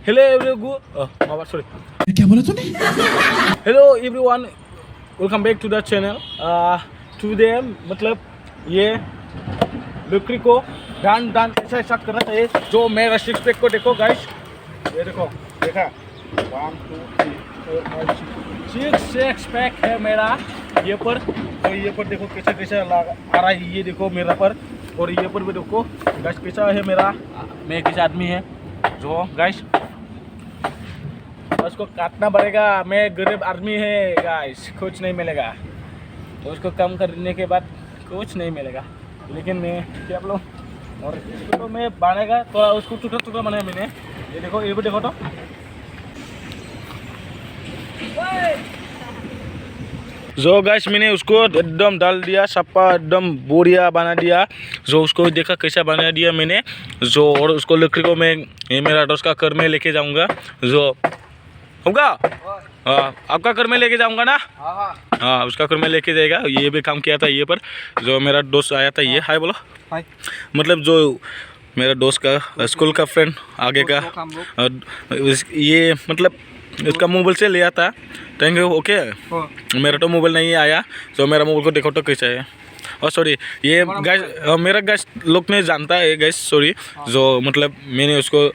Hello everyone. Sorry. क्या बोला तूने? Hello everyone. Welcome back to the channel. Today मतलब ये लकड़ी को डान ऐसा स्टार्ट करना चाहिए. जो मेरा सिक्स पैक को देखो गाइस. ये देखो देखा 1 2 3 4 5 6 सिक्स पैक है मेरा ये पर. तो ये पर देखो कैसा आ रहा है ये देखो मेरा पर. और ये पर भी देखो गाइस कैसा है मेरा. मैं किस आदमी है जो गाइस उसको काटना पड़ेगा. मैं गरीब आदमी है गाइस. कुछ नहीं मिलेगा. तो उसको कम करने के बाद कुछ नहीं मिलेगा. लेकिन मैं क्या बोलूँ. और इसको तो मैं बनाएगा तो उसको टुकड़ा बनाया मैंने. ये देखो ये भी देखो तो जो गाइस मैंने उसको एकदम डाल दिया सप्पा एकदम बोरिया बना दिया. जो उसको देखा कैसा बना दिया मैंने. जो और उसको लकड़ी को मैं ये मेरा दोस्त का घर में लेके जाऊंगा. जो होगा आपका घर में लेके जाऊंगा ना. हाँ उसका घर में लेके जाएगा. ये भी काम किया था ये पर. जो मेरा दोस्त आया था ये हाय बोलो हाय. मतलब जो मेरा दोस्त का स्कूल का फ्रेंड आगे का ये मतलब इसका मोबाइल से लिया था. Thank you. ओके मेरा तो मोबाइल नहीं आया. तो मेरा मोबाइल को देखो तो कैसा है. और सॉरी ये गैस मेरा गैस लोग ने जानता है गैस. सॉरी जो मतलब मैंने उसको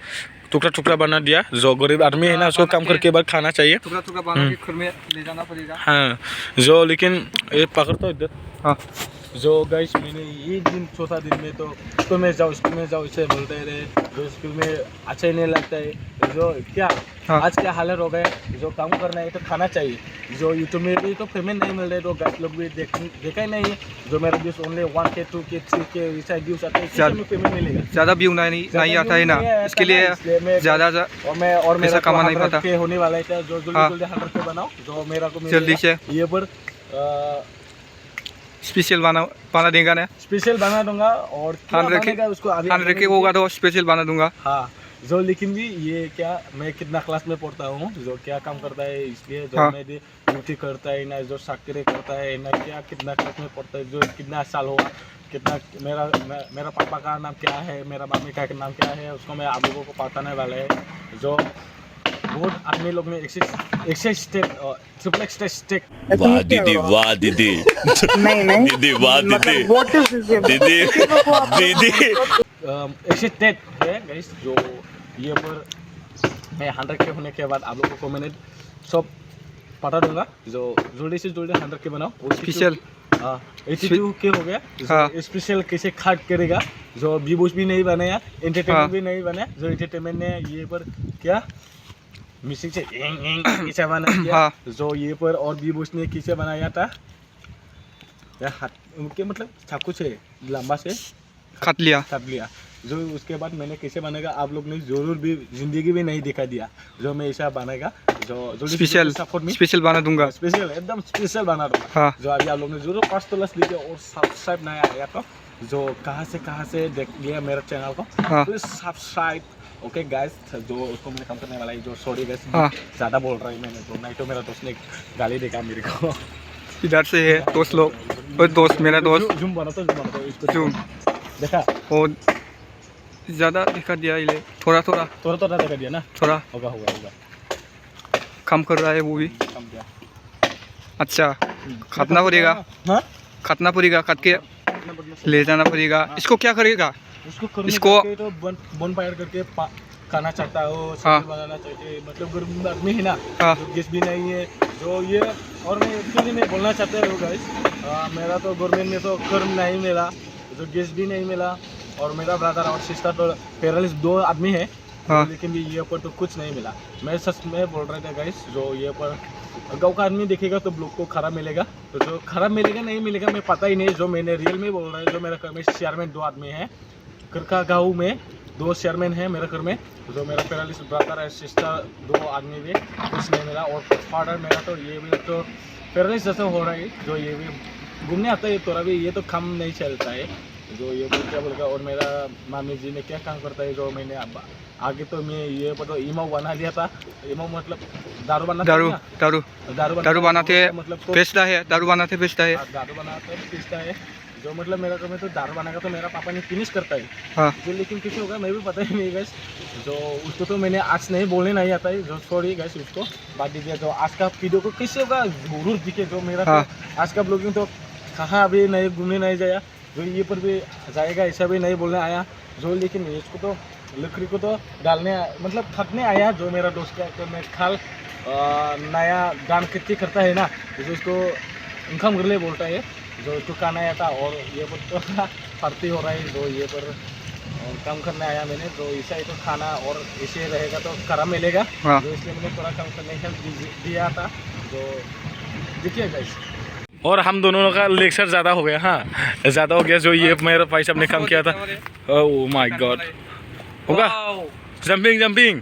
टुकड़ा बना दिया. जो गरीब आदमी है ना उसको काम करके बाद खाना चाहिए. टुकड़ा बना के घर में ले जाना पड़ेगा. हाँ जो लेकिन ये पकड़ तो इधर. हाँ जो गाइस मैंने ये दिन चौथा दिन में तो स्कूल में जाओ इसे बोलते रहे. जो स्कूल में अच्छा ही नहीं लगता है. जो क्या हाँ. आज क्या हालत हो गए. जो काम करना है तो खाना चाहिए. जो यूट्यूब में भी तो पेमेंट नहीं मिल रहे. तो गाइस लोग भी देखा ही नहीं है. जो मेरा views only 1K 2K 3K ऐसा व्यूज आते हैं. किसी में पेमेंट मिलेगा. ज़्यादा व्यू नहीं आता है ना. इसके लिए ज़्यादा और मेरा कमा नहीं पता. होने वाला है. जो जल्दी 100K बनाओ. जो मेरा को जल्दी से ये पर स्पेशल बना देगा ना. स्पेशल बना दूंगा. और उसको 100K होगा तो स्पेशल बना दूंगा. हाँ जो लेकिन भी ये क्या मैं कितना क्लास में पढ़ता हूँ. जो क्या काम करता है इसलिए जो हाँ. मैं ड्यूटी करता है ना. जो साकरे करता है ना. क्या कितना क्लास में पढ़ता है. जो कितना साल हुआ कितना मेरा पापा का नाम क्या है. मेरा मम्मी का नाम क्या है. उसको मैं आप लोगों को बताने वाला है. जो बहुत आदमी लोग में एक्सेस स्टेप ट्रिपल स्टेप. वाह दीदी वाह दीदी नहीं दीदी वाह दीदी दीदी दीदी एक्सेस स्टेप है गाइस. जो ये पर मैं 100K होने के बाद आप लोगों को मैंने सब पता दूंगा. जो जल्दी से जल्दी 100K बनाओ. स्पेशल 82K हो गया. स्पेशल कैसे खाट करेगा. जो व्यूज भी नहीं बनाया एंटरटेनमेंट भी नहीं बनाया. जो एंटरटेनमेंट ने ये पर क्या मिसिंग से कैसे बना दिया. जो ये पर और व्यूज ने कैसे बनाया था या उनके मतलब सब कुछ है लंबा से काट लिया. जो उसके बाद मैंने कैसे बनाएगा आप लोग ने जरूर भी जिंदगी भी नहीं दिखा दिया. जो मैं ऐसा बनाएगा जो स्पेशल बना दूंगा. स्पेशल एकदम स्पेशल बना दूंगा. हाँ. जो अभी आप लोग ने जरूर 5 तो लीजिए. और सब्सक्राइब नहीं आएगा तो जो कहाँ से देख लिया मेरा चैनल को प्लीज सब्सक्राइब. Okay guys. जो उसको मैंने कम करने वाला है. जो सॉरी गाइस ज़्यादा बोल रहा है मैंने. तो नहीं तो मेरा दोस्त ने गाली देगा मेरे को. इधर से है दोस्त लोग. और दोस्त मेरा दोस्त जूम बना तो इसको जूम देखा. और ज़्यादा दिखा दिया. ये थोड़ा देखा दिया ना. थोड़ा होगा काम कर रहा है वो भी. कम दिया. अच्छा काटना पड़ेगा. हाँ काटना पड़ेगा. काट के ले जाना पड़ेगा. इसको क्या करेगा. इसको तो बन फायर करके खाना चाहता हो. हाँ. बनाना चाहिए. मतलब गरीब आदमी है ना. हाँ. गैस भी नहीं है. जो ये और मैं एक्चुअली मैं बोलना चाहता हूँ गाइस. मेरा तो गवर्नमेंट में तो कर्म नहीं मिला. जो गैस भी नहीं मिला. और मेरा ब्रदर और सिस्टर तो पैरालिस 2 आदमी है. हाँ. लेकिन भी ये पर तो कुछ नहीं मिला. मैं सच में बोल रहा था गाइस. जो ये पर गाँव का आदमी देखेगा तो ब्लॉक को खराब मिलेगा. तो जो खराब मिलेगा नहीं मिलेगा मैं पता ही नहीं. जो मैंने रियल में बोल रहा है. जो मेरा घर में शेयरमैन 2 आदमी है. घर का गाँव में 2 शेयरमैन है मेरे घर में. जो मेरा पैरालिस ब्रदर है सिस्टर 2 आदमी भी कुछ नहीं मिला. और फादर मेरा तो ये भी तो पैरालिस जैसे हो रहा है. जो ये भी घूमने आता है तो अभी ये तो काम नहीं चलता है. जो ये क्या बोलेगा. और मेरा मामी जी ने क्या काम करता है. जो मैंने आगे तो मैं ये तो इमो बना लिया था. इमो मतलब दारू बनाते दारू बनाते मतलब बेचता है. दारू बनाते बेचता है. दारू बनाते बेचता है. जो मतलब मेरा काम है तो दारू बनाएगा तो मेरा पापा ने फिनिश करता है हाँ जो, लेकिन कैसे होगा मैं भी पता ही नहीं गैस। जो उसको तो मैंने आज नहीं बोलने नहीं आता है, जो सॉरी गैस उसको बात दीजिए। जो आज का वीडियो को कैसे होगा जरूर दिखे, जो मेरा हाँ। तो आज का ब्लॉगिंग तो कहाँ अभी नहीं घूमने नहीं जाया, जो ये पर भी जाएगा ऐसा भी नहीं बोलने आया जो, लेकिन इसको तो लकड़ी को तो डालने मतलब थकने आया जो मेरा दोस्त क्या तो मैं खाल नया गान खेती करता है ना, जो उसको इनकम कर ले बोलता है, जो उसको खाना आया था और ये पर तो पार्टी हो रहा है, जो ये पर काम करने आया मैंने, तो ऐसा ही तो खाना और ऐसे रहेगा तो करा मिलेगा, हाँ। जो इसलिए मैंने थोड़ा काम करने हेल्प दिया था। जो देखिए गाइस, और हम दोनों का लेक्चर ज़्यादा हो गया, हाँ ज़्यादा हो गया। जो ये मेरे भाई साहब ने काम किया था, ओह माय गॉड, होगा jumping jumping,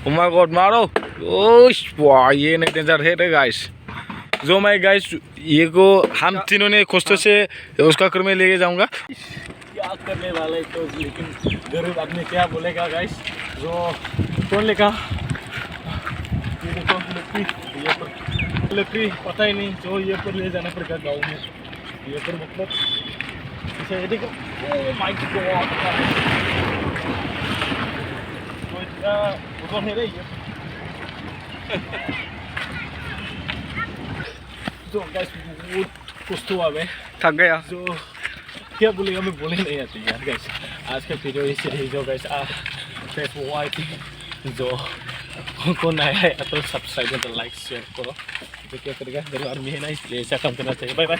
oh my God मारो, ओश वाह ये नहीं डेंजर है गाइस। जो मैं गाइस ये को हम तीनों ने कष्ट से उसका घर में लेके जाऊंगा, क्या करने वाला है तो, लेकिन गरीब आदमी क्या बोलेगा गाइस। जो कौन लेगा ये देखो लकड़ी, ये पर लकड़ी पता ही नहीं, जो ये पर ले जाना पड़ेगा गाँव में, ये पर मतलब इसे देखो, ओह माय गॉड वो है रे ये जो गाइस बहुत कुछ हुआ है, थक गया। जो क्या बोलेगा मैं बोले नहीं आती यार गाइस। आज का वीडियो ऐसे ही, जो गाइस फेसबुक आई थी, जो कौन आया है तो सब्सक्राइब तो लाइक शेयर करो, तो क्या करेगा घर आदमी है ना, इसलिए ऐसा काम करना चाहिए। Bye bye.